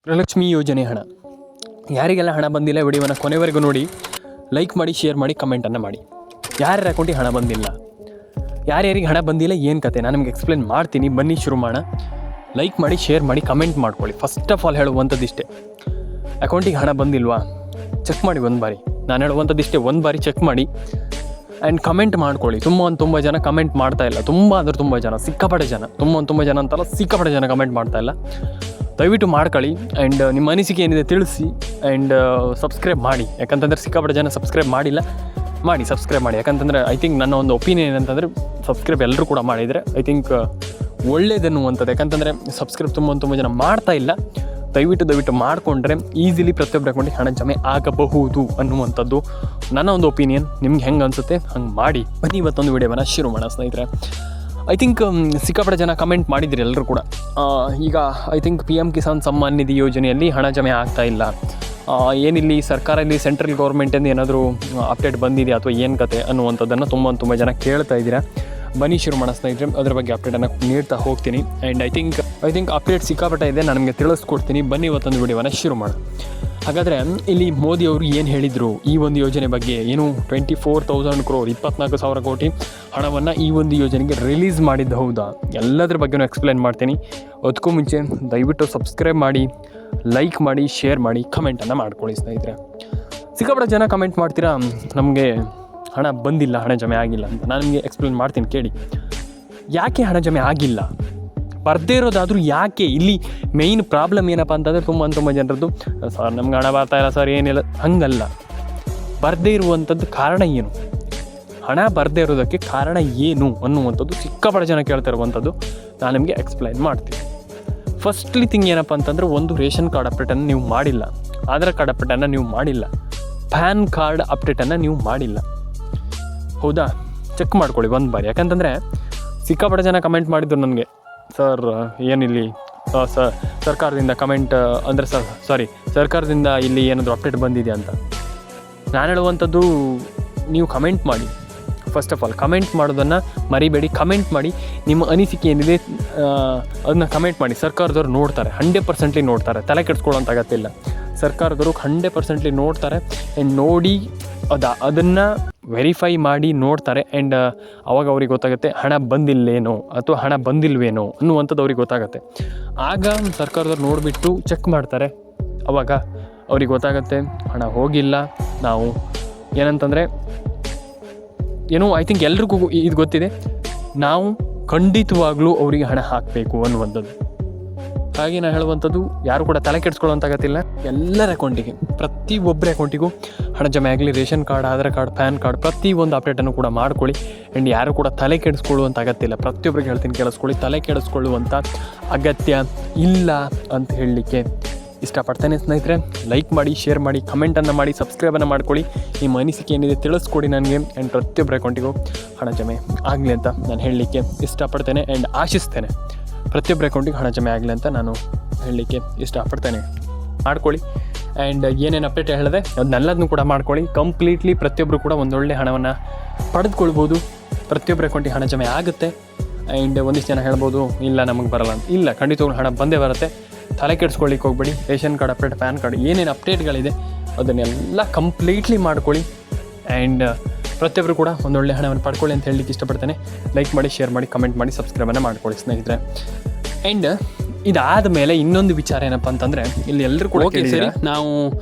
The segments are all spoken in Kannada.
ಗೃಹಲಕ್ಷ್ಮಿ ಯೋಜನೆ ಹಣ ಯಾರಿಗೆಲ್ಲ ಹಣ ಬಂದಿಲ್ಲ ವಿಡಿಯೋವನ್ನು ಕೊನೆವರೆಗೂ ನೋಡಿ, ಲೈಕ್ ಮಾಡಿ, ಶೇರ್ ಮಾಡಿ, ಕಮೆಂಟನ್ನು ಮಾಡಿ. ಯಾರ್ಯಾರ ಅಕೌಂಟಿಗೆ ಹಣ ಬಂದಿಲ್ಲ, ಯಾರ್ಯಾರಿಗೆ ಹಣ ಬಂದಿಲ್ಲ, ಏನು ಕತೆ ನಾನು ನಿಮಗೆ ಎಕ್ಸ್ಪ್ಲೇನ್ ಮಾಡ್ತೀನಿ. ಬನ್ನಿ ಶುರು ಮಾಡೋಣ. ಲೈಕ್ ಮಾಡಿ, ಶೇರ್ ಮಾಡಿ, ಕಮೆಂಟ್ ಮಾಡ್ಕೊಳ್ಳಿ. ಫಸ್ಟ್ ಆಫ್ ಆಲ್ ಹೇಳುವಂಥದ್ದಿಷ್ಟೇ, ಅಕೌಂಟಿಗೆ ಹಣ ಬಂದಿಲ್ವಾ ಚೆಕ್ ಮಾಡಿ ಒಂದು ಬಾರಿ. ನಾನು ಹೇಳುವಂಥದ್ದಿಷ್ಟೇ, ಒಂದು ಬಾರಿ ಚೆಕ್ ಮಾಡಿ ಆ್ಯಂಡ್ ಕಮೆಂಟ್ ಮಾಡ್ಕೊಳ್ಳಿ. ತುಂಬ ಜನ ಕಮೆಂಟ್ ಮಾಡ್ತಾಯಿಲ್ಲ. ತುಂಬ ಜನ, ಸಿಕ್ಕಾಪಟ್ಟೆ ಜನ, ತುಂಬ ಜನ ಅಂತಲ್ಲ, ಸಿಕ್ಕಾಪಟ್ಟೆ ಜನ ಕಮೆಂಟ್ ಮಾಡ್ತಾಯಿಲ್ಲ. ದಯವಿಟ್ಟು ಮಾಡ್ಕೊಳ್ಳಿ ಆ್ಯಂಡ್ ನಿಮ್ಮ ಅನಿಸಿಕೆ ಏನಿದೆ ತಿಳಿಸಿ ಆ್ಯಂಡ್ ಸಬ್ಸ್ಕ್ರೈಬ್ ಮಾಡಿ. ಯಾಕಂತಂದರೆ ಸಿಕ್ಕಾಪಟ್ಟೆ ಜನ ಸಬ್ಸ್ಕ್ರೈಬ್ ಮಾಡಿಲ್ಲ, ಸಬ್ಸ್ಕ್ರೈಬ್ ಮಾಡಿ. ಯಾಕಂತಂದರೆ ಐ ಥಿಂಕ್ ನನ್ನ ಒಂದು ಒಪಿನಿಯನ್ ಏನಂತಂದರೆ ಸಬ್ಸ್ಕ್ರೈಬ್ ಎಲ್ಲರೂ ಕೂಡ ಮಾಡಿದರೆ ಐ ಥಿಂಕ್ ಒಳ್ಳೇದನ್ನುವಂಥದ್ದು. ಯಾಕಂತಂದರೆ ಸಬ್ಸ್ಕ್ರೈಬ್ ತುಂಬ ಜನ ಮಾಡ್ತಾ ಇಲ್ಲ. ದಯವಿಟ್ಟು ಮಾಡಿಕೊಂಡ್ರೆ ಈಸಿಲಿ ಪ್ರತಿಯೊಬ್ಬರ ಅಕೌಂಟಿಗೆ ಹಣ ಜಮೆ ಆಗಬಹುದು ಅನ್ನುವಂಥದ್ದು ನನ್ನ ಒಂದು ಒಪಿನಿಯನ್. ನಿಮ್ಗೆ ಹೆಂಗೆ ಅನಿಸುತ್ತೆ ಹಂಗೆ ಮಾಡಿ. ಬನ್ನಿ ಇವತ್ತೊಂದು ವಿಡಿಯೋವನ್ನು ಶುರು ಮಾಡೋಣ ಸ್ನೇಹಿತರೆ. ಐ ಥಿಂಕ್ ಸಿಕ್ಕಾಪಟ್ಟೆ ಜನ ಕಮೆಂಟ್ ಮಾಡಿದ್ರಿ ಎಲ್ಲರೂ ಕೂಡ. ಈಗ I think PM Kisan Samman Nidhi ಯೋಜನೆಯಲ್ಲಿ ಹಣ ಜಮೆ ಆಗ್ತಾ ಇಲ್ಲ. ಏನಿಲ್ಲಿ ಸರ್ಕಾರದಲ್ಲಿ ಸೆಂಟ್ರಲ್ ಗೌರ್ಮೆಂಟಿಂದ ಏನಾದರೂ ಅಪ್ಡೇಟ್ ಬಂದಿದೆ ಅಥವಾ ಏನು ಕತೆ ಅನ್ನುವಂಥದ್ದನ್ನು ತುಂಬ ಜನ ಕೇಳ್ತಾ ಇದ್ದೀರಾ. ಬನ್ನಿ ಶುರು ಮಾಡೋಣ ಸ್ನೇಹಿತರೆ. ಅದರ ಬಗ್ಗೆ ಅಪ್ಡೇಟನ್ನು ನೀಡ್ತಾ ಹೋಗ್ತೀನಿ ಆ್ಯಂಡ್ ಐ ಥಿಂಕ್ ಅಪ್ಡೇಟ್ ಸಿಕ್ಕಾಪಟ್ಟೆ ಇದೆ, ನಾನು ನಿಮಗೆ ತಿಳಿಸ್ಕೊಡ್ತೀನಿ. ಬನ್ನಿ ಇವತ್ತೊಂದು ವಿಡಿಯೋವನ್ನು ಶುರು ಮಾಡೋಣ. ಹಾಗಾದರೆ ಇಲ್ಲಿ ಮೋದಿ ಅವರು ಏನು ಹೇಳಿದರು ಈ ಒಂದು ಯೋಜನೆ ಬಗ್ಗೆ, ಏನು 24,000 crore 24,000 ಕೋಟಿ ಹಣವನ್ನು ಈ ಒಂದು ಯೋಜನೆಗೆ ರಿಲೀಸ್ ಮಾಡಿದ್ದು ಹೌದಾ, ಎಲ್ಲದರ ಬಗ್ಗೆನೂ ಎಕ್ಸ್ಪ್ಲೇನ್ ಮಾಡ್ತೀನಿ. ಅದಕ್ಕೂ ಮುಂಚೆ ದಯವಿಟ್ಟು ಸಬ್ಸ್ಕ್ರೈಬ್ ಮಾಡಿ, ಲೈಕ್ ಮಾಡಿ, ಶೇರ್ ಮಾಡಿ, ಕಮೆಂಟನ್ನು ಮಾಡ್ಕೊಳ್ಳಿ ಸ್ನೇಹಿತರೆ. ಸಿಕ್ಕಾಪಟ್ಟೆ ಜನ ಕಮೆಂಟ್ ಮಾಡ್ತೀರಾ ನಮಗೆ ಹಣ ಬಂದಿಲ್ಲ, ಹಣ ಜಮೆ ಆಗಿಲ್ಲ ಅಂತ. ನಾನು ನಿಮಗೆ ಎಕ್ಸ್ಪ್ಲೇನ್ ಮಾಡ್ತೀನಿ ಕೇಳಿ. ಯಾಕೆ ಹಣ ಜಮೆ ಆಗಿಲ್ಲ, ಬರ್ದೇ ಇರೋದಾದರೂ ಯಾಕೆ? ಇಲ್ಲಿ ಮೇಯ್ನ್ ಪ್ರಾಬ್ಲಮ್ ಏನಪ್ಪ ಅಂತಂದರೆ ತುಂಬ ಜನರದ್ದು, ಸರ್ ನಮ್ಗೆ ಹಣ ಬರ್ತಾ ಇಲ್ಲ ಸರ್, ಏನಿಲ್ಲ, ಹಂಗಲ್ಲ. ಬರ್ದೇ ಇರುವಂಥದ್ದು ಕಾರಣ ಏನು, ಹಣ ಬರ್ದೇ ಇರೋದಕ್ಕೆ ಕಾರಣ ಏನು ಅನ್ನುವಂಥದ್ದು ಸಿಕ್ಕಾಪಟ್ಟೆ ಜನ ಕೇಳ್ತಾ ಇರುವಂಥದ್ದು ನಾನು ನಿಮಗೆ ಎಕ್ಸ್ಪ್ಲೈನ್ ಮಾಡ್ತೀನಿ. ಫಸ್ಟ್ಲಿ ಥಿಂಗ್ ಏನಪ್ಪ ಅಂತಂದರೆ, ಒಂದು ರೇಷನ್ ಕಾರ್ಡ್ ಅಪ್ಡೇಟನ್ನು ನೀವು ಮಾಡಿಲ್ಲ, ಆಧಾರ್ ಕಾರ್ಡ್ ಅಪ್ಡೇಟನ್ನು ನೀವು ಮಾಡಿಲ್ಲ, ಪ್ಯಾನ್ ಕಾರ್ಡ್ ಅಪ್ಡೇಟನ್ನು ನೀವು ಮಾಡಿಲ್ಲ. ಹೌದಾ, ಚೆಕ್ ಮಾಡ್ಕೊಳ್ಳಿ ಒಂದು ಬಾರಿ. ಯಾಕಂತಂದರೆ ಸಿಕ್ಕಾಪಟ್ಟೆ ಜನ ಕಮೆಂಟ್ ಮಾಡಿದ್ರು ನನಗೆ, ಸರ್ ಏನಿಲ್ಲಿ ಸರ್ಕಾರದಿಂದ ಕಮೆಂಟ್ ಅಂದರೆ ಸರ್ಕಾರದಿಂದ ಇಲ್ಲಿ ಏನಾದರೂ ಅಪ್ಡೇಟ್ ಬಂದಿದೆ ಅಂತ. ನಾನು ಹೇಳುವಂಥದ್ದು, ನೀವು ಕಮೆಂಟ್ ಮಾಡಿ. ಫಸ್ಟ್ ಆಫ್ ಆಲ್ ಕಮೆಂಟ್ ಮಾಡೋದನ್ನು ಮರಿಬೇಡಿ. ಕಮೆಂಟ್ ಮಾಡಿ, ನಿಮ್ಮ ಅನಿಸಿಕೆ ಏನಿದೆ ಅದನ್ನ ಕಮೆಂಟ್ ಮಾಡಿ. ಸರ್ಕಾರದವ್ರು ನೋಡ್ತಾರೆ, 100% ನೋಡ್ತಾರೆ, ತಲೆ ಕೆಡಿಸ್ಕೊಳ್ಳೋಂಥ ಅಗತ್ಯ ಇಲ್ಲ. ಸರ್ಕಾರದವರು 100% ನೋಡ್ತಾರೆ ಆ್ಯಂಡ್ ನೋಡಿ ಅದನ್ನು ವೆರಿಫೈ ಮಾಡಿ ನೋಡ್ತಾರೆ ಆ್ಯಂಡ್ ಅವಾಗ ಅವ್ರಿಗೆ ಗೊತ್ತಾಗುತ್ತೆ ಹಣ ಬಂದಿಲ್ಲೇನೋ ಅಥವಾ ಹಣ ಬಂದಿಲ್ವೇನೋ ಅನ್ನುವಂಥದ್ದು ಅವ್ರಿಗೆ ಗೊತ್ತಾಗುತ್ತೆ. ಆಗ ಸರ್ಕಾರದವ್ರು ನೋಡಿಬಿಟ್ಟು ಚೆಕ್ ಮಾಡ್ತಾರೆ. ಅವಾಗ ಅವ್ರಿಗೆ ಗೊತ್ತಾಗುತ್ತೆ ಹಣ ಹೋಗಿಲ್ಲ. ನಾವು ಏನಂತಂದರೆ ಏನೋ ಐ ಥಿಂಕ್ ಎಲ್ರಿಗೂ ಇದು ಗೊತ್ತಿದೆ, ನಾವು ಖಂಡಿತವಾಗ್ಲೂ ಅವರಿಗೆ ಹಣ ಹಾಕಬೇಕು ಅನ್ನುವಂಥದ್ದು. ಹಾಗೆ ನಾನು ಹೇಳುವಂಥದ್ದು, ಯಾರು ಕೂಡ ತಲೆ ಕೆಡಿಸ್ಕೊಳ್ಳೋಂತಾಗತ್ತಿಲ್ಲ. ಎಲ್ಲರ ಅಕೌಂಟಿಗೆ, ಪ್ರತಿಯೊಬ್ಬರ ಅಕೌಂಟಿಗೂ ಹಣ ಜಮೆ ಆಗಲಿ. Ration card, Aadhaar card, PAN card, ಪ್ರತಿಯೊಂದು ಅಪ್ಡೇಟನ್ನು ಕೂಡ ಮಾಡ್ಕೊಳ್ಳಿ ಆ್ಯಂಡ್ ಯಾರು ಕೂಡ ತಲೆ ಕೆಡಿಸ್ಕೊಳ್ಳುವಂಥ ಅಗತ್ಯ ಇಲ್ಲ. ಪ್ರತಿಯೊಬ್ಬರಿಗೆ ಹೇಳ್ತೀನಿ ಕೇಳಿಸ್ಕೊಳ್ಳಿ, ತಲೆ ಕೆಡಿಸ್ಕೊಳ್ಳುವಂಥ ಅಗತ್ಯ ಇಲ್ಲ ಅಂತ ಹೇಳಲಿಕ್ಕೆ ಇಷ್ಟಪಡ್ತೇನೆ ಸ್ನೇಹಿತರೆ. ಲೈಕ್ ಮಾಡಿ, ಶೇರ್ ಮಾಡಿ, ಕಮೆಂಟನ್ನು ಮಾಡಿ, ಸಬ್ಸ್ಕ್ರೈಬನ್ನು ಮಾಡ್ಕೊಳ್ಳಿ. ನಿಮ್ಮ ಅನಿಸಿಕೆ ಏನಿದೆ ತಿಳಿಸ್ಕೊಡಿ ನನಗೆ ಆ್ಯಂಡ್ ಪ್ರತಿಯೊಬ್ಬರ ಅಕೌಂಟಿಗೂ ಹಣ ಜಮೆ ಆಗಲಿ ಅಂತ ನಾನು ಹೇಳಲಿಕ್ಕೆ ಇಷ್ಟಪಡ್ತೇನೆ ಆ್ಯಂಡ್ ಆಶಿಸ್ತೇನೆ. ಪ್ರತಿಯೊಬ್ಬರ ಅಕೌಂಟಿಗೆ ಹಣ ಜಮೆ ಆಗಲಿ ಅಂತ ನಾನು ಹೇಳಲಿಕ್ಕೆ ಇಷ್ಟಪಡ್ತೇನೆ. ಮಾಡ್ಕೊಳ್ಳಿ ಆ್ಯಂಡ್ ಏನೇನು ಅಪ್ಡೇಟ್ ಹೇಳಿದೆ ಅದನ್ನೆಲ್ಲದನ್ನು ಕೂಡ ಮಾಡ್ಕೊಳ್ಳಿ. ಕಂಪ್ಲೀಟ್ಲಿ ಪ್ರತಿಯೊಬ್ಬರು ಕೂಡ ಒಂದೊಳ್ಳೆ ಹಣವನ್ನು ಪಡೆದುಕೊಳ್ಬೋದು. ಪ್ರತಿಯೊಬ್ಬರ ಅಕೌಂಟಿಗೆ ಹಣ ಜಮೆ ಆಗುತ್ತೆ ಆ್ಯಂಡ್ ಒಂದಿಷ್ಟು ಜನ ಹೇಳ್ಬೋದು ಇಲ್ಲ ನಮಗೆ ಬರಲ್ಲ ಅಂತ. ಇಲ್ಲ, ಖಂಡಿತವಾಗ್ಲೂ ಹಣ ಬಂದೇ ಬರುತ್ತೆ. ತಲೆ ಕೆಡಿಸ್ಕೊಳ್ಳಿಕ್ಕೆ ಹೋಗ್ಬೇಡಿ. Ration card update, PAN card, ಏನೇನು ಅಪ್ಡೇಟ್ಗಳಿದೆ ಅದನ್ನೆಲ್ಲ ಕಂಪ್ಲೀಟ್ಲಿ ಮಾಡ್ಕೊಳ್ಳಿ ಆ್ಯಂಡ್ ಪ್ರತಿಯೊಬ್ಬರು ಕೂಡ ಒಂದೊಳ್ಳೆ ಹಣವನ್ನು ಪಡ್ಕೊಳ್ಳಿ ಅಂತ ಹೇಳಲಿಕ್ಕೆ ಇಷ್ಟಪಡ್ತೇನೆ. ಲೈಕ್ ಮಾಡಿ, ಶೇರ್ ಮಾಡಿ, ಕಮೆಂಟ್ ಮಾಡಿ, ಸಬ್ಸ್ಕ್ರೈಬನ್ನು ಮಾಡ್ಕೊಳ್ಳಿ ಸ್ನೇಹಿತರೆ. ಆ್ಯಂಡ್ ಇದಾದ ಮೇಲೆ ಇನ್ನೊಂದು ವಿಚಾರ ಏನಪ್ಪ ಅಂತಂದರೆ, ಇಲ್ಲಿ ಎಲ್ಲರೂ ಕೂಡ ಸರಿ ನಾವು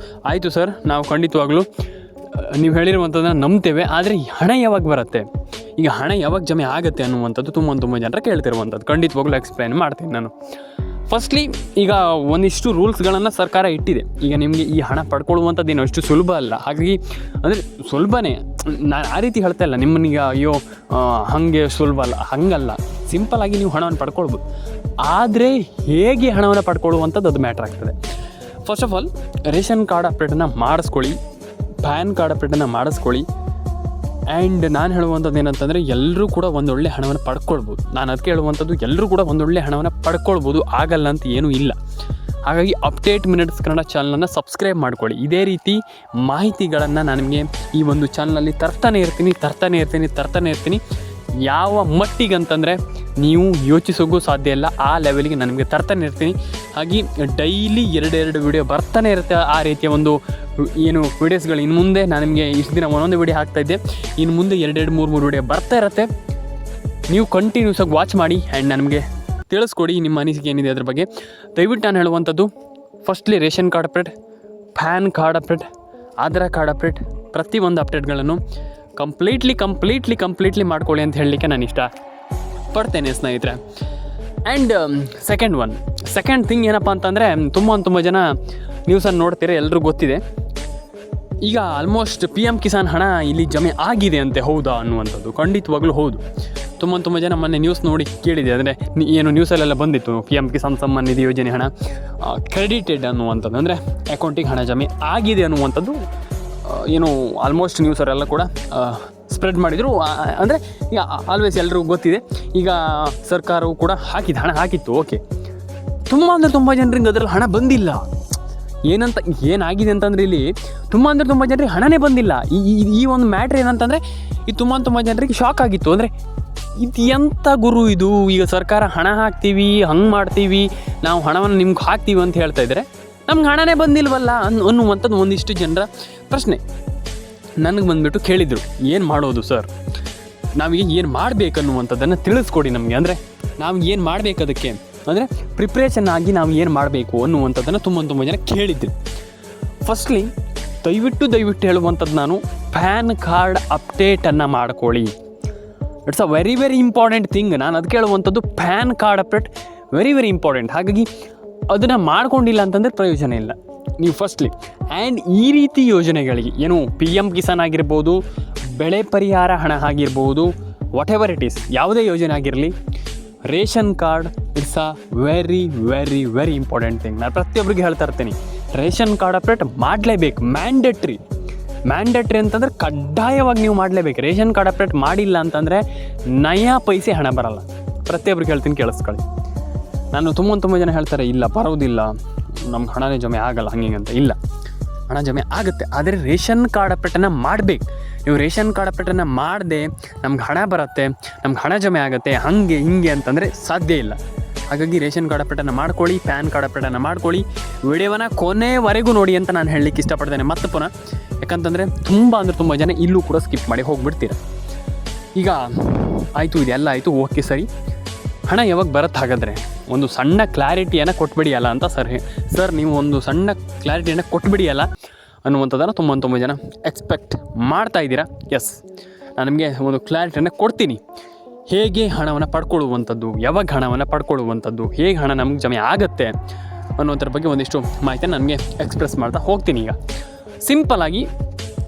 ಆಯಿತು ಸರ್, ನಾವು ಖಂಡಿತವಾಗ್ಲೂ ನೀವು ಹೇಳಿರುವಂಥದ್ದನ್ನು ನಂಬ್ತೇವೆ, ಆದರೆ ಹಣ ಯಾವಾಗ ಬರುತ್ತೆ, ಈಗ ಹಣ ಯಾವಾಗ ಜಮೆ ಆಗುತ್ತೆ ಅನ್ನುವಂಥದ್ದು ತುಂಬ ಜನರು ಕೇಳ್ತಿರುವಂಥದ್ದು. ಖಂಡಿತವಾಗ್ಲೂ ಎಕ್ಸ್ಪ್ಲೈನ್ ಮಾಡ್ತೀನಿ ನಾನು. ಫಸ್ಟ್ಲಿ ಈಗ ಒಂದಿಷ್ಟು ರೂಲ್ಸ್ಗಳನ್ನು ಸರ್ಕಾರ ಇಟ್ಟಿದೆ. ಈಗ ನಿಮಗೆ ಈ ಹಣ ಪಡ್ಕೊಳ್ಳುವಂಥದ್ದು ಏನೋ ಅಷ್ಟು ಸುಲಭ ಅಲ್ಲ. ಹಾಗಾಗಿ ಅಂದರೆ ಸುಲಭನೇ, ನಾನು ಆ ರೀತಿ ಹೇಳ್ತಾ ಇಲ್ಲ ನಿಮ್ಮನ್ನೀಗ ಅಯ್ಯೋ ಹಾಗೆ ಸುಲಭ ಅಲ್ಲ, ಹಾಗಲ್ಲ. ಸಿಂಪಲ್ಲಾಗಿ ನೀವು ಹಣವನ್ನು ಪಡ್ಕೊಳ್ಬೋದು. ಆದರೆ ಹೇಗೆ ಹಣವನ್ನು ಪಡ್ಕೊಳ್ಳುವಂಥದ್ದು ಅದು ಮ್ಯಾಟ್ರ್ ಆಗ್ತದೆ. First of all ration card ಅಪ್ಡೇಟನ್ನು ಮಾಡಿಸ್ಕೊಳ್ಳಿ, ಪ್ಯಾನ್ ಕಾರ್ಡ್ ಅಪ್ಡೇಟನ್ನು ಮಾಡಿಸ್ಕೊಳ್ಳಿ ಆ್ಯಂಡ್ ನಾನು ಹೇಳುವಂಥದ್ದು ಏನಂತಂದರೆ, ಎಲ್ಲರೂ ಕೂಡ ಒಂದೊಳ್ಳೆ ಹಣವನ್ನು ಪಡ್ಕೊಳ್ಬೋದು. ನಾನು ಅದಕ್ಕೆ ಹೇಳುವಂಥದ್ದು, ಎಲ್ಲರೂ ಕೂಡ ಒಂದೊಳ್ಳೆ ಹಣವನ್ನು ಪಡ್ಕೊಳ್ಬೋದು, ಆಗಲ್ಲ ಅಂತ ಏನೂ ಇಲ್ಲ. ಹಾಗಾಗಿ ಅಪ್ಡೇಟ್ ಮಿನಿಟ್ಸ್ ಕನ್ನಡ ಚಾನಲನ್ನು ಸಬ್ಸ್ಕ್ರೈಬ್ ಮಾಡ್ಕೊಳ್ಳಿ. ಇದೇ ರೀತಿ ಮಾಹಿತಿಗಳನ್ನು ನಾನು ನಿಮಗೆ ಈ ಒಂದು ಚಾನಲಲ್ಲಿ ತರ್ತಾನೆ ಇರ್ತೀನಿ. ಯಾವ ಮಟ್ಟಿಗೆ ಅಂತಂದರೆ ನೀವು ಯೋಚಿಸೋಕ್ಕೂ ಸಾಧ್ಯ ಇಲ್ಲ, ಆ ಲೆವೆಲ್ಗೆ ನಾನು ನಿಮಗೆ ತರ್ತಾನೆ ಇರ್ತೀನಿ. ಹಾಗೆ ಡೈಲಿ 2 ವೀಡಿಯೋ ಬರ್ತಾನೆ ಇರುತ್ತೆ. ಆ ರೀತಿಯ ಒಂದು ಏನು ವೀಡಿಯೋಸ್ಗಳು ಇನ್ನು ಮುಂದೆ ನಾನು ನಿಮಗೆ ಇಷ್ಟು ದಿನ ಒಂದೊಂದು ವೀಡಿಯೋ ಹಾಕ್ತಾಯಿದ್ದೆ, ಇನ್ನು ಮುಂದೆ 2-3 ವೀಡಿಯೋ ಬರ್ತಾ ಇರುತ್ತೆ. ನೀವು ಕಂಟಿನ್ಯೂಸ್ ಆಗಿ ವಾಚ್ ಮಾಡಿ ಆ್ಯಂಡ್ ನನಗೆ ತಿಳಿಸ್ಕೊಡಿ ನಿಮ್ಮ ಅನಿಸಿಕೆ ಏನಿದೆ ಅದ್ರ ಬಗ್ಗೆ. ದಯವಿಟ್ಟು ನಾನು ಹೇಳುವಂಥದ್ದು, firstly ration card update, PAN card update, Aadhaar card update, ಪ್ರತಿಯೊಂದು ಅಪ್ಡೇಟ್ಗಳನ್ನು ಕಂಪ್ಲೀಟ್ಲಿ ಮಾಡ್ಕೊಳ್ಳಿ ಅಂತ ಹೇಳಲಿಕ್ಕೆ ನಾನು ಇಷ್ಟ ಪಡ್ತೇನೆ ಸ್ನೇಹಿತರೆ. ಆ್ಯಂಡ್ ಸೆಕೆಂಡ್ ಥಿಂಗ್ ಏನಪ್ಪ ಅಂತಂದರೆ, ತುಂಬ ಜನ ನ್ಯೂಸನ್ನು ನೋಡ್ತೀರ, ಎಲ್ಲರೂ ಗೊತ್ತಿದೆ. ಈಗ ಆಲ್ಮೋಸ್ಟ್ PM ಕಿಸಾನ್ ಹಣ ಇಲ್ಲಿ ಜಮೆ ಆಗಿದೆ ಅಂತೆ, ಹೌದಾ ಅನ್ನುವಂಥದ್ದು ಖಂಡಿತವಾಗ್ಲೂ ಹೌದು. ತುಂಬ ಜನ ಮೊನ್ನೆ ನ್ಯೂಸ್ ನೋಡಿ ಕೇಳಿದೆ, ಅಂದರೆ ಏನು ನ್ಯೂಸಲ್ಲೆಲ್ಲ ಬಂದಿತ್ತು, PM ಕಿಸಾನ್ ಸಮ್ಮಾನ್ ನಿಧಿ ಯೋಜನೆ ಹಣ ಕ್ರೆಡಿಟೆಡ್ ಅನ್ನುವಂಥದ್ದು, ಅಂದರೆ ಅಕೌಂಟಿಗೆ ಹಣ ಜಮೆ ಆಗಿದೆ ಅನ್ನುವಂಥದ್ದು ಏನು ಆಲ್ಮೋಸ್ಟ್ ನ್ಯೂಸರೆಲ್ಲ ಕೂಡ ಸ್ಪ್ರೆಡ್ ಮಾಡಿದರು. ಅಂದರೆ ಈಗ ಆಲ್ವೇಸ್ ಎಲ್ರಿಗೂ ಗೊತ್ತಿದೆ. ಈಗ ಸರ್ಕಾರವು ಕೂಡ ಹಣ ಹಾಕಿತ್ತು, ಓಕೆ. ತುಂಬ ಜನರಿಗೆ ಅದರಲ್ಲಿ ಹಣ ಬಂದಿಲ್ಲ. ಏನಾಗಿದೆ ಅಂತಂದರೆ ಇಲ್ಲಿ ತುಂಬ ಜನರಿಗೆ ಹಣನೇ ಬಂದಿಲ್ಲ. ಈ ಒಂದು ಮ್ಯಾಟ್ರ್ ಏನಂತಂದರೆ, ಈ ತುಂಬ ಜನರಿಗೆ ಶಾಕ್ ಆಗಿತ್ತು. ಅಂದರೆ ಇದು ಎಂಥ ಗುರು ಇದು, ಈಗ ಸರ್ಕಾರ ಹಣ ಹಾಕ್ತೀವಿ, ಹಂಗೆ ಮಾಡ್ತೀವಿ, ನಾವು ಹಣವನ್ನು ನಿಮ್ಗೆ ಹಾಕ್ತೀವಿ ಅಂತ ಹೇಳ್ತಾ ಇದ್ದಾರೆ, ನಮ್ಗೆ ಹಣನೇ ಬಂದಿಲ್ವಲ್ಲ ಅನ್ನುವಂಥದ್ದು ಒಂದಿಷ್ಟು ಜನರ ಪ್ರಶ್ನೆ. ನನಗೆ ಬಂದುಬಿಟ್ಟು ಕೇಳಿದರು, ಏನು ಮಾಡೋದು ಸರ್, ನಾವೀಗ ಏನು ಮಾಡಬೇಕನ್ನುವಂಥದ್ದನ್ನು ತಿಳಿಸ್ಕೊಡಿ ನಮಗೆ. ಅಂದರೆ ನಾವು ಏನು ಮಾಡಬೇಕು, ಅದಕ್ಕೆ ಅಂದರೆ ಪ್ರಿಪ್ರೇಷನ್ ಆಗಿ ನಾವು ಏನು ಮಾಡಬೇಕು ಅನ್ನುವಂಥದ್ದನ್ನು ತುಂಬ ಜನ ಕೇಳಿದ್ರು. ಫಸ್ಟ್ಲಿ ದಯವಿಟ್ಟು ಹೇಳುವಂಥದ್ದು ನಾನು, ಪ್ಯಾನ್ ಕಾರ್ಡ್ ಅಪ್ಡೇಟನ್ನು ಮಾಡ್ಕೊಳ್ಳಿ. It's a very important thing. ನಾನು ಅದಕ್ಕೆ ಹೇಳುವಂಥದ್ದು, PAN card update very important. ಹಾಗಾಗಿ ಅದನ್ನು ಮಾಡ್ಕೊಂಡಿಲ್ಲ ಅಂತಂದರೆ ಪ್ರಯೋಜನ ಇಲ್ಲ. ನೀವು ಫಸ್ಟ್ಲಿ ಆ್ಯಂಡ್ ಈ ರೀತಿ ಯೋಜನೆಗಳಿಗೆ ಏನು PM ಕಿಸಾನ್ ಆಗಿರ್ಬೋದು, ಬೆಳೆ ಪರಿಹಾರ ಹಣ ಆಗಿರ್ಬೋದು, ವಾಟ್ ಎವರ್ ಇಟ್ ಈಸ್, ಯಾವುದೇ ಯೋಜನೆ ಆಗಿರಲಿ, ration card it's a very important thing. ನಾನು ಪ್ರತಿಯೊಬ್ಬರಿಗೆ ಹೇಳ್ತಾ ಇರ್ತೀನಿ, ರೇಷನ್ ಕಾರ್ಡ್ ಅಪ್ಡೇಟ್ ಮಾಡಲೇಬೇಕು. ಮ್ಯಾಂಡೇಟ್ರಿ ಅಂತಂದರೆ ಕಡ್ಡಾಯವಾಗಿ ನೀವು ಮಾಡಲೇಬೇಕು. ರೇಷನ್ ಕಾರ್ಡ್ ಅಪ್ಡೇಟ್ ಮಾಡಿಲ್ಲ ಅಂತಂದರೆ ನಯಾ ಪೈಸೆ ಹಣ ಬರಲ್ಲ. ಪ್ರತಿಯೊಬ್ಬರಿಗೆ ಹೇಳ್ತೀನಿ, ಕೇಳಿಸ್ಕೊಳ್ಳಿ. ನಾನು ತುಂಬ ಜನ ಹೇಳ್ತಾರೆ, ಇಲ್ಲ ಬರೋದಿಲ್ಲ, ನಮ್ಗೆ ಹಣನೇ ಜಮೆ ಆಗಲ್ಲ ಹಂಗೆ ಅಂತ. ಇಲ್ಲ, ಹಣ ಜಮೆ ಆಗುತ್ತೆ, ಆದರೆ ರೇಷನ್ ಕಾರ್ಡ್ ಅಪ್ಡೇಟನ್ನು ಮಾಡಬೇಕು. ನೀವು ರೇಷನ್ ಕಾರ್ಡ್ ಅಪ್ಡೇಟನ್ನು ಮಾಡದೆ ನಮ್ಗೆ ಹಣ ಬರುತ್ತೆ, ನಮ್ಗೆ ಹಣ ಜಮೆ ಆಗುತ್ತೆ, ಹಾಗೆ ಹಿಂಗೆ ಅಂತಂದರೆ ಸಾಧ್ಯ ಇಲ್ಲ. ಹಾಗಾಗಿ ರೇಷನ್ ಕಾರ್ಡ್ ಅಪ್ಡೇಟನ್ನು ಮಾಡ್ಕೊಳ್ಳಿ, ಪ್ಯಾನ್ ಕಾರ್ಡ್ ಅಪ್ಡೇಟನ್ನು ಮಾಡ್ಕೊಳ್ಳಿ. ವಿಡಿಯೋವನ್ನು ಕೊನೆವರೆಗೂ ನೋಡಿ ಅಂತ ನಾನು ಹೇಳಲಿಕ್ಕೆ ಇಷ್ಟಪಡ್ತೇನೆ. ಮತ್ತೆ ಪುನಃ ಯಾಕಂತಂದರೆ ತುಂಬ ಜನ ಇಲ್ಲೂ ಕೂಡ ಸ್ಕಿಪ್ ಮಾಡಿ ಹೋಗಿಬಿಡ್ತೀರ. ಈಗ ಆಯಿತು, ಇದೆಲ್ಲ ಆಯಿತು, ಓಕೆ ಸರಿ, ಹಣ ಯಾವಾಗ ಬರುತ್ತೆ ಹಾಗಾದರೆ ಒಂದು ಸಣ್ಣ ಕ್ಲಾರಿಟಿಯನ್ನು ಕೊಟ್ಬಿಡಿಯಲ್ಲ ಅಂತ ಸರ್ ನೀವು ಒಂದು ಸಣ್ಣ ಕ್ಲಾರಿಟಿಯನ್ನು ಕೊಟ್ಬಿಡಿಯಲ್ಲ ಅನ್ನುವಂಥದ್ದನ್ನು ತುಂಬ ಜನ ಎಕ್ಸ್ಪೆಕ್ಟ್ ಮಾಡ್ತಾ ಇದ್ದೀರಾ. ಎಸ್, ನಾನು ನಿಮಗೆ ಒಂದು ಕ್ಲಾರಿಟಿಯನ್ನು ಕೊಡ್ತೀನಿ. ಹೇಗೆ ಹಣವನ್ನು ಪಡ್ಕೊಳ್ಳುವಂಥದ್ದು, ಯಾವಾಗ ಹಣವನ್ನು ಪಡ್ಕೊಳ್ಳುವಂಥದ್ದು, ಹೇಗೆ ಹಣ ನಮ್ಗೆ ಜಮೆ ಆಗುತ್ತೆ ಅನ್ನೋದ್ರ ಬಗ್ಗೆ ಒಂದಿಷ್ಟು ಮಾಹಿತಿಯನ್ನು ನನಗೆ ಎಕ್ಸ್ಪ್ರೆಸ್ ಮಾಡ್ತಾ ಹೋಗ್ತೀನಿ. ಈಗ ಸಿಂಪಲ್ಲಾಗಿ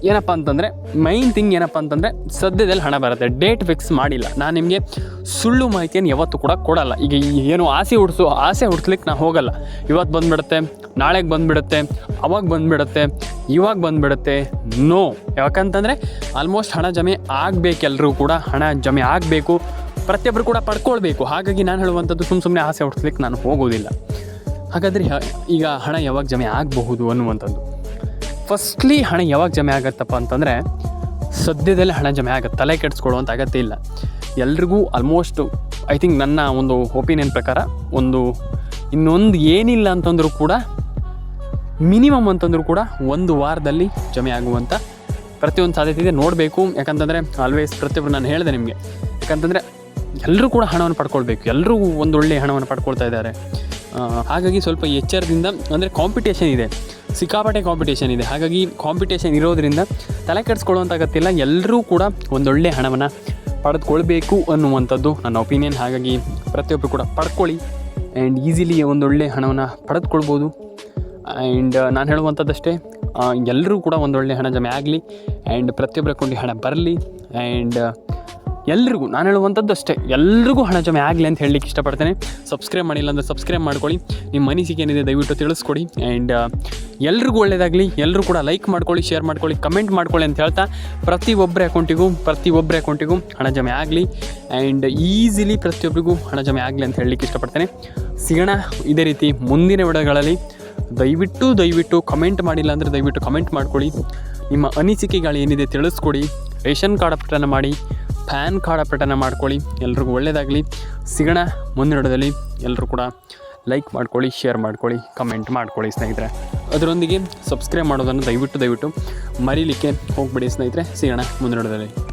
ಏನಪ್ಪ ಅಂತಂದರೆ, ಮೈನ್ ಥಿಂಗ್ ಏನಪ್ಪ ಅಂತಂದರೆ, ಸದ್ಯದಲ್ಲಿ ಹಣ ಬರುತ್ತೆ, ಡೇಟ್ ಫಿಕ್ಸ್ ಮಾಡಿಲ್ಲ. ನಾನು ನಿಮಗೆ ಸುಳ್ಳು ಮಾಹಿತಿಯನ್ನು ಯಾವತ್ತೂ ಕೂಡ ಕೊಡಲ್ಲ. ಈಗ ಏನು ಆಸೆ ಹುಡ್ಸ್ಲಿಕ್ಕೆ ನಾನು ಹೋಗಲ್ಲ. ಇವತ್ತು ಬಂದುಬಿಡುತ್ತೆ, ನಾಳೆಗೆ ಬಂದುಬಿಡುತ್ತೆ, ಅವಾಗ ಬಂದುಬಿಡುತ್ತೆ, ಇವಾಗ ಬಂದುಬಿಡುತ್ತೆ, ನೋ. ಯಾಕಂತಂದರೆ ಆಲ್ಮೋಸ್ಟ್ ಹಣ ಜಮೆ ಆಗಬೇಕು, ಎಲ್ಲರೂ ಕೂಡ ಹಣ ಜಮೆ ಆಗಬೇಕು, ಪ್ರತಿಯೊಬ್ಬರು ಕೂಡ ಪಡ್ಕೊಳ್ಬೇಕು. ಹಾಗಾಗಿ ನಾನು ಹೇಳುವಂಥದ್ದು ಸುಮ್ಮನೆ ಆಸೆ ಹುಡ್ಸ್ಲಿಕ್ಕೆ ನಾನು ಹೋಗೋದಿಲ್ಲ. ಹಾಗಾದರೆ ಈಗ ಹಣ ಯಾವಾಗ ಜಮೆ ಆಗಬಹುದು ಅನ್ನುವಂಥದ್ದು, ಫಸ್ಟ್ಲಿ ಹಣ ಯಾವಾಗ ಜಮೆ ಆಗುತ್ತಪ್ಪ ಅಂತಂದರೆ, ಸದ್ಯದಲ್ಲೇ ಹಣ ಜಮೆ ಆಗುತ್ತೆ, ತಲೆ ಕೆಡಿಸ್ಕೊಳ್ಳುವಂಥ ಅಗತ್ಯ ಇಲ್ಲ. ಎಲ್ರಿಗೂ ಆಲ್ಮೋಸ್ಟ್ ಐ ಥಿಂಕ್ ನನ್ನ ಒಂದು ಒಪಿನಿಯನ್ ಪ್ರಕಾರ ಇನ್ನೊಂದು ಏನಿಲ್ಲ ಅಂತಂದರೂ ಕೂಡ ಮಿನಿಮಮ್ ಅಂತಂದರೂ ಕೂಡ 1 ವಾರದಲ್ಲಿ ಜಮೆ ಆಗುವಂಥ ಪ್ರತಿಯೊಂದು ಸಾಧ್ಯತೆ ಇದೆ. ನೋಡಬೇಕು. ಯಾಕಂತಂದರೆ ಆಲ್ವೇಸ್ ಪ್ರತಿಯೊಬ್ಬರು ನಾನು ಹೇಳಿದೆ ನಿಮಗೆ, ಯಾಕಂತಂದರೆ ಎಲ್ಲರೂ ಕೂಡ ಹಣವನ್ನು ಪಡ್ಕೊಳ್ಬೇಕು, ಎಲ್ಲರೂ ಒಂದು ಒಳ್ಳೆಯ ಹಣವನ್ನು ಪಡ್ಕೊಳ್ತಾ ಇದ್ದಾರೆ. ಹಾಗಾಗಿ ಸ್ವಲ್ಪ ಎಚ್ಚರದಿಂದ, ಅಂದರೆ ಕಾಂಪಿಟೇಷನ್ ಇದೆ, ಸಿಕ್ಕಾಪಟ್ಟೆ ಕಾಂಪಿಟೇಷನ್ ಇದೆ. ಹಾಗಾಗಿ ಕಾಂಪಿಟೇಷನ್ ಇರೋದರಿಂದ ತಲೆ ಕೆಡಿಸ್ಕೊಳ್ಳುವಂಥ ಅಗತ್ಯ ಇಲ್ಲ. ಎಲ್ಲರೂ ಕೂಡ ಒಂದೊಳ್ಳೆ ಹಣವನ್ನು ಪಡೆದುಕೊಳ್ಬೇಕು ಅನ್ನುವಂಥದ್ದು ನನ್ನ ಒಪಿನಿಯನ್. ಹಾಗಾಗಿ ಪ್ರತಿಯೊಬ್ಬರು ಕೂಡ ಪಡ್ಕೊಳ್ಳಿ ಆ್ಯಂಡ್ ಈಸಿಲಿ ಒಂದೊಳ್ಳೆ ಹಣವನ್ನು ಪಡೆದುಕೊಳ್ಬೋದು. ಆ್ಯಂಡ್ ನಾನು ಹೇಳುವಂಥದ್ದಷ್ಟೇ, ಎಲ್ಲರೂ ಕೂಡ ಒಂದೊಳ್ಳೆ ಹಣ ಜಮೆ ಆಗಲಿ ಆ್ಯಂಡ್ ಪ್ರತಿಯೊಬ್ಬರ ಅಕೌಂಟಿಗೆ ಹಣ ಬರಲಿ. ಆ್ಯಂಡ್ ಎಲ್ರಿಗೂ ನಾನು ಹೇಳುವಂಥದ್ದು ಅಷ್ಟೇ, ಎಲ್ರಿಗೂ ಹಣ ಜಮೆ ಆಗಲಿ ಅಂತ ಹೇಳಲಿಕ್ಕೆ ಇಷ್ಟಪಡ್ತೇನೆ. ಸಬ್ಸ್ಕ್ರೈಬ್ ಮಾಡಿಲ್ಲ ಅಂದರೆ ಸಬ್ಸ್ಕ್ರೈಬ್ ಮಾಡ್ಕೊಳ್ಳಿ. ನಿಮ್ಮ ಅನಿಸಿಕೆ ಏನಿದೆ ದಯವಿಟ್ಟು ತಿಳಿಸ್ಕೊಡಿ. ಆ್ಯಂಡ್ ಎಲ್ರಿಗೂ ಒಳ್ಳೆಯದಾಗಲಿ. ಎಲ್ಲರೂ ಕೂಡ ಲೈಕ್ ಮಾಡ್ಕೊಳ್ಳಿ, ಶೇರ್ ಮಾಡ್ಕೊಳ್ಳಿ, ಕಮೆಂಟ್ ಮಾಡ್ಕೊಳ್ಳಿ ಅಂತ ಹೇಳ್ತಾ, ಪ್ರತಿಯೊಬ್ಬರ ಅಕೌಂಟಿಗೂ ಹಣ ಜಮೆ ಆಗಲಿ ಆ್ಯಂಡ್ ಈಸಿಲಿ ಪ್ರತಿಯೊಬ್ಬರಿಗೂ ಹಣ ಜಮೆ ಆಗಲಿ ಅಂತ ಹೇಳಲಿಕ್ಕೆ ಇಷ್ಟಪಡ್ತೇನೆ. ಸಿಗೋಣ ಇದೇ ರೀತಿ ಮುಂದಿನ ವಿಡಿಯೋಗಳಲ್ಲಿ. ದಯವಿಟ್ಟು ಕಮೆಂಟ್ ಮಾಡಿಲ್ಲ ಅಂದರೆ ದಯವಿಟ್ಟು ಕಮೆಂಟ್ ಮಾಡ್ಕೊಳ್ಳಿ. ನಿಮ್ಮ ಅನಿಸಿಕೆಗಳು ಏನಿದೆ ತಿಳಿಸ್ಕೊಡಿ. ರೇಷನ್ ಕಾರ್ಡ್ ಅಪ್ಡೇಟನ್ನು ಮಾಡಿ, ಪ್ಯಾನ್ ಕಾರ್ಡ್ ಅಪ್ಡೇಟನ್ನು ಮಾಡ್ಕೊಳ್ಳಿ. ಎಲ್ರಿಗೂ ಒಳ್ಳೆಯದಾಗಲಿ. ಸಿಗೋಣ ಮುಂದಿನ ವಿಡಿಯೋದಲ್ಲಿ. ಎಲ್ಲರೂ ಕೂಡ ಲೈಕ್ ಮಾಡ್ಕೊಳ್ಳಿ, ಶೇರ್ ಮಾಡ್ಕೊಳ್ಳಿ, ಕಮೆಂಟ್ ಮಾಡ್ಕೊಳ್ಳಿ ಸ್ನೇಹಿತರೆ. ಅದರೊಂದಿಗೆ ಸಬ್ಸ್ಕ್ರೈಬ್ ಮಾಡೋದನ್ನು ದಯವಿಟ್ಟು ಮರೀಲಿಕ್ಕೆ ಹೋಗ್ಬಿಡಿ ಸ್ನೇಹಿತರೆ. ಸಿಗೋಣ ಮುಂದಿನ ವಿಡಿಯೋದಲ್ಲಿ.